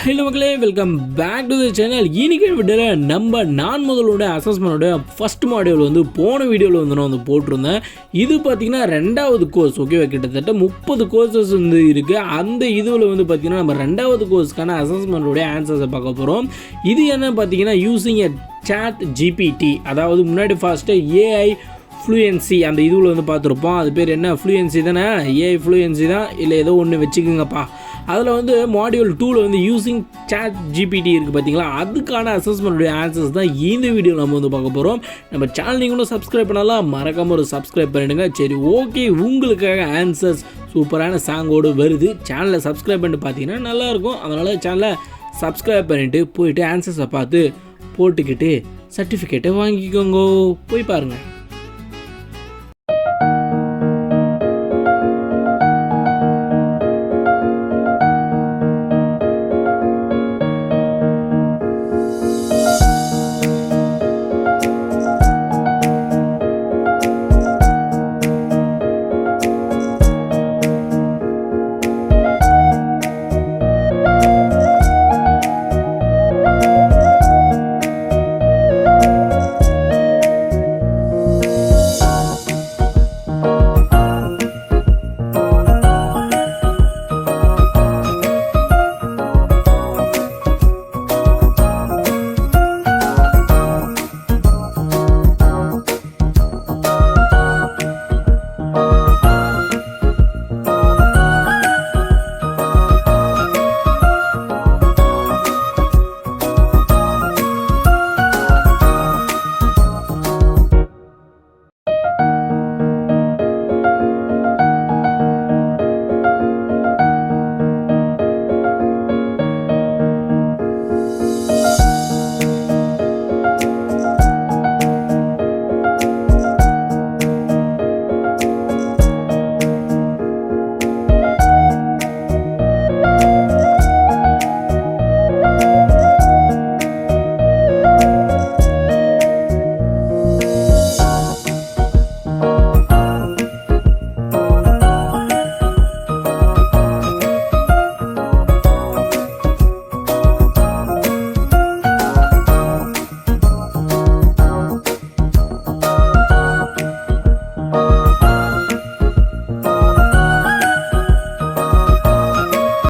Hello மக்களே, welcome back to the channel. இன்னைக்கு வீடியோவில் நம்ம நான் முதலோட அசஸ்மெண்டோட ஃபஸ்ட் மாடியூல் வந்து போன வீடியோவில் வந்து நான் வந்து போட்டிருந்தேன். இது பார்த்திங்கன்னா 2வது கோர்ஸ். ஓகேவா, கிட்டத்தட்ட 30 கோர்சஸ் வந்து இருக்குது. அந்த இதுவில் வந்து பார்த்திங்கன்னா நம்ம 2வது கோர்ஸ்க்கான அசஸ்மெண்டோடைய ஆன்சர்ஸை பார்க்க போகிறோம். இது என்ன பார்த்திங்கன்னா யூஸிங் எ ChatGPT, அதாவது முன்னாடி ஃபஸ்ட்டு AI ஃப்ளூயன்சி அந்த இதுவில் வந்து பார்த்துருப்போம். அது பேர் என்ன, ஃப்ளூயன்சி தானே, AI ஃப்ளூயன்சி தான், இல்லை ஏதோ ஒன்று வச்சுக்கோங்கப்பா. அதில் வந்து மாடியூல் 2ல் வந்து யூஸிங் ChatGPT இருக்குது பார்த்தீங்களா, அதுக்கான அசஸ்மெண்ட்டுடைய ஆன்சர்ஸ் தான் இந்த வீடியோ நம்ம வந்து பார்க்க போகிறோம். நம்ம சேனல் நீங்களும் சப்ஸ்கிரைப் பண்ணலாம், மறக்காமல் ஒரு சப்ஸ்கிரைப் பண்ணிடுங்க. சரி, ஓகே, உங்களுக்காக ஆன்சர்ஸ் சூப்பரான சாங்கோடு வருது. சேனலை சப்ஸ்கிரைப் பண்ணிட்டு பார்த்தீங்கன்னா நல்லாயிருக்கும். அதனால் சேனலை சப்ஸ்கிரைப் பண்ணிவிட்டு போயிட்டு ஆன்சர்ஸை பார்த்து போட்டுக்கிட்டு சர்டிஃபிகேட்டை வாங்கிக்கோங்க. போய் பாருங்கள்.